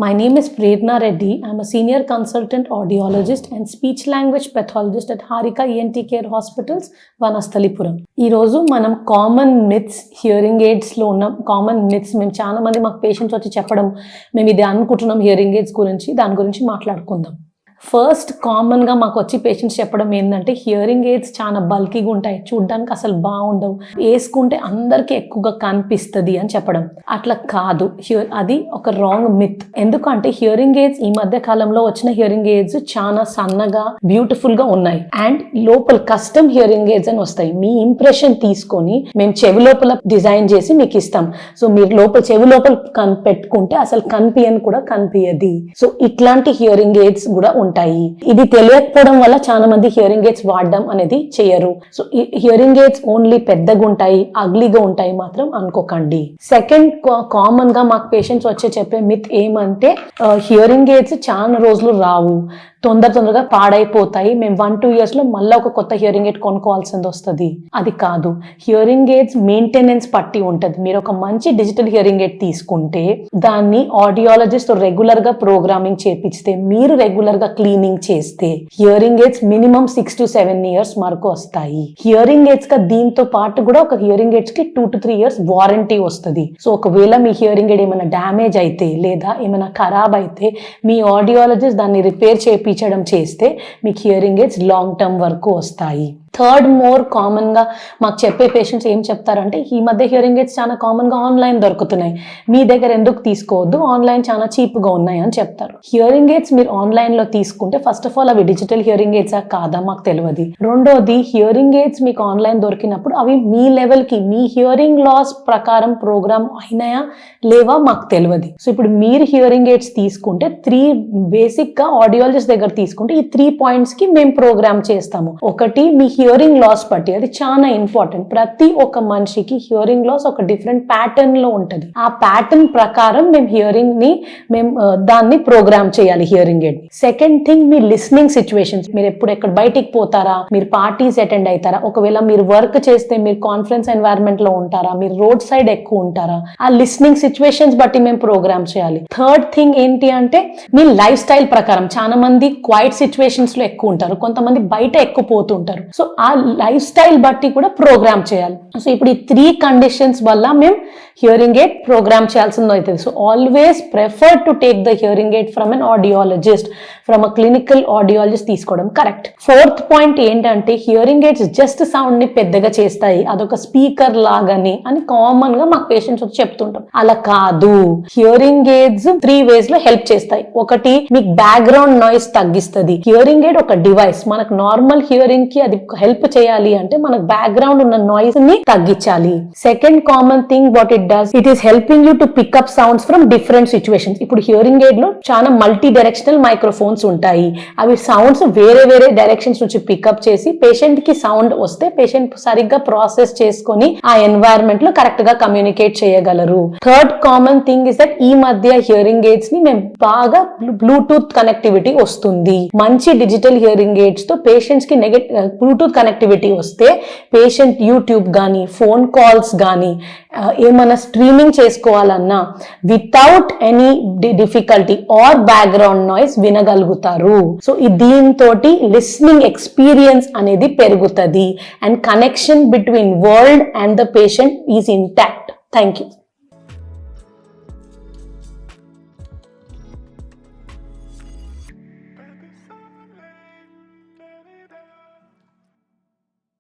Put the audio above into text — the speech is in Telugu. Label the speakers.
Speaker 1: My name is Prerna Reddy. I'm a senior consultant audiologist and speech language pathologist at Harika ENT Care Hospitals, Vanasthalipuram. ఈ రోజు మనం కామన్ మిత్స్ హియరింగ్ ఎయిడ్స్ లో ఉన్న కామన్ మిత్స్ మేము చాలా మంది మాకు పేషెంట్స్ వచ్చి చెప్పడం మేము ఇది అనుకుంటున్నాం హియరింగ్ ఎయిడ్స్ గురించి దాని గురించి మాట్లాడుకుందాం. ఫస్ట్ కామన్గా మాకు వచ్చి పేషెంట్స్ చెప్పడం ఏంటంటే హియరింగ్ ఎయిడ్స్ చాలా బల్కీగా ఉంటాయి, చూడ్డానికి అసలు బాగుండవు, వేసుకుంటే అందరికీ ఎక్కువగా కనిపిస్తుంది అని చెప్పడం. అట్లా కాదు, అది ఒక రాంగ్ మిత్. ఎందుకంటే హియరింగ్ ఎయిడ్స్ ఈ మధ్య కాలంలో వచ్చిన హియరింగ్ ఎయిడ్స్ చాలా సన్నగా బ్యూటిఫుల్ గా ఉన్నాయి అండ్ లోపల కస్టమ్ హియరింగ్ ఎయిడ్స్ అని వస్తాయి. మీ ఇంప్రెషన్ తీసుకొని మేము చెవి లోపల డిజైన్ చేసి మీకు ఇస్తాం. సో మీరు లోపల చెవి లోపల పెట్టుకుంటే అసలు కనిపించని కూడా కనిపించది. సో ఇట్లాంటి హియరింగ్ ఎయిడ్స్ కూడా ఉంటాయి. ఇది తెలియకపోవడం వల్ల చాలా మంది హియరింగ్ ఎయిడ్స్ వాడడం అనేది చేయరు. సో హియరింగ్ ఎయిడ్స్ ఓన్లీ పెద్దగా ఉంటాయి, అగ్లీగా ఉంటాయి మాత్రం అనుకోకండి. సెకండ్ కామన్ గా మాకు పేషెంట్స్ వచ్చే చెప్పే మిత్ ఏమంటే హియరింగ్ ఎయిడ్స్ చాలా రోజులు రావు, తొందరగా పాడైపోతాయి, మేము 1-2 years లో మళ్ళీ ఒక కొత్త హియరింగ్ ఎయిడ్ కొనుక్కోవాల్సింది వస్తుంది. అది కాదు, హియరింగ్ ఎయిడ్స్ మెయింటెనెన్స్ పట్టి ఉంటుంది. మీరు ఒక మంచి డిజిటల్ హియరింగ్ ఎయిడ్ తీసుకుంటే దాన్ని ఆడియాలజిస్ట్ రెగ్యులర్ గా ప్రోగ్రామింగ్ చేపిస్తే, మీరు రెగ్యులర్ గా క్లీనింగ్ చేస్తే hearing AIDS minimum 6 to 7 years వరకు వస్తాయి. హియరింగ్ ఎయిడ్స్ గా దీంతో పాటు కూడా ఒక హియరింగ్ ఎయిడ్స్ కి 2 to 3 years వారంటీ వస్తుంది. సో ఒకవేళ మీ హియరింగ్ ఎయిడ్ ఏమైనా డ్యామేజ్ అయితే లేదా ఏమైనా ఖరాబ్ అయితే మీ ఆడియాలజిస్ట్ దాన్ని రిపేర్ చేస్తే మీకు హియరింగ్ ఎయిడ్స్ లాంగ్ టర్మ్ వరకు వస్తాయి. థర్డ్ మోర్ కామన్ గా మాకు చెప్పే పేషెంట్స్ ఏం చెప్తారంటే ఈ మధ్య హియరింగ్ ఎయిడ్స్ చాలా కామన్ గా ఆన్లైన్ దొరుకుతున్నాయి, మీ దగ్గర ఎందుకు తీసుకోవద్దు, ఆన్లైన్ చాలా చీప్ గా ఉన్నాయి అని చెప్తారు. హియరింగ్ ఎయిడ్స్ మీరు ఆన్లైన్ లో తీసుకుంటే ఫస్ట్ ఆఫ్ ఆల్ అవి డిజిటల్ హియరింగ్ ఎయిడ్సా కాదా మాకు తెలియదు. రెండోది, హియరింగ్ ఎయిడ్స్ మీకు ఆన్లైన్ దొరికినప్పుడు అవి మీ లెవెల్ కి మీ హియరింగ్ లాస్ ప్రకారం ప్రోగ్రామ్ అయినాయా లేవా మాకు తెలియదు. సో ఇప్పుడు మీరు హియరింగ్ ఎయిడ్స్ తీసుకుంటే 3 బేసిక్ గా ఆడియాలజిస్ట్ దగ్గర తీసుకుంటే ఈ 3 points కి మేము ప్రోగ్రామ్ చేస్తాము. ఒకటి, మీ హియరింగ్ లాస్ బట్టి, అది చాలా ఇంపార్టెంట్. ప్రతి ఒక్క మనిషికి హియరింగ్ లాస్ ఒక డిఫరెంట్ ప్యాటర్న్ లో ఉంటది. ఆ ప్యాటర్న్ ప్రకారం మేము హియరింగ్ ని దాన్ని ప్రోగ్రామ్ చేయాలి హియరింగ్ ఎయిడ్. సెకండ్ థింగ్, మీ లిస్నింగ్ సిచ్యువేషన్స్, మీరు ఎక్కడ బయటికి పోతారా, మీరు పార్టీస్ అటెండ్ అవుతారా, ఒకవేళ మీరు వర్క్ చేస్తే మీరు కాన్ఫరెన్స్ ఎన్వైరన్మెంట్ లో ఉంటారా, మీరు రోడ్ సైడ్ ఎక్కువ ఉంటారా, ఆ లిస్నింగ్ సిచ్యువేషన్స్ బట్టి మేము ప్రోగ్రామ్ చేయాలి. థర్డ్ థింగ్ ఏంటి అంటే మీ లైఫ్ స్టైల్ ప్రకారం. చాలా మంది క్వైట్ సిచ్యువేషన్స్ లో ఎక్కువ ఉంటారు, కొంతమంది బయట ఎక్కువ పోతుంటారు. సో ఆ లైఫ్ స్టైల్ బట్టి కూడా ప్రోగ్రామ్ చేయాలి. సో ఇప్పుడు ఈ 3 conditions వల్ల మేము హియరింగ్ ఎయిడ్ ప్రోగ్రామ్ చేయాల్సింది అవుతుంది. So always prefer to take the hearing aid from an audiologist, from a clinical audiologist తీసుకోవడం కరెక్ట్. ఫోర్త్ పాయింట్ ఏంటంటే హియరింగ్ ఎయిడ్స్ జస్ట్ సౌండ్ ని పెద్దగా చేస్తాయి, అదొక స్పీకర్ లాగాని అని కామన్ గా మాకు పేషెంట్స్ వచ్చి చెప్తుంటాం. అలా కాదు, హియరింగ్ ఎయిడ్స్ 3 ways లో హెల్ప్ చేస్తాయి. ఒకటి, మీకు బ్యాక్గ్రౌండ్ నాయిస్ తగ్గిస్తుంది. హియరింగ్ ఎయిడ్ ఒక డివైస్, మనకు నార్మల్ హియరింగ్ కి అది హెల్ప్ చేయాలి అంటే మనకు బ్యాక్గ్రౌండ్ ఉన్న నాయిస్ ని తగ్గించాలి. Second common thing what it does, it is helping you to pick up sounds from different situations. ఇప్పుడు హియరింగ్ ఎయిడ్ లో చాలా మల్టీ డైరెక్షనల్ మైక్రోఫోన్స్ ఉంటాయి. అవి సౌండ్స్ వేరే డైరెక్షన్స్ నుంచి పికప్ చేసి పేషెంట్ కి సౌండ్ వస్తే పేషెంట్ సరిగ్గా ప్రాసెస్ చేసుకొని ఆ ఎన్వైరన్మెంట్ లో కరెక్ట్ గా కమ్యూనికేట్ చేయగలరు. Third common thing is that ఈ మధ్య హియరింగ్ ఎయిడ్స్ ని మేము బాగా బ్లూటూత్ కనెక్టివిటీ వస్తుంది. మంచి డిజిటల్ హియరింగ్ ఎయిడ్స్ తో పేషెంట్స్ కి బ్లూటూత్ కనెక్టివిటీ వస్తే పేషెంట్ యూట్యూబ్ గానీ ఫోన్ కాల్స్ గానీ ఏమైనా స్ట్రీమింగ్ చేసుకోవాలన్నా without any difficulty or background noise వినగలుగుతారు. సో దీంతో లిస్నింగ్ ఎక్స్పీరియన్స్ అనేది పెరుగుతుంది and connection between world and the patient is intact. Thank you.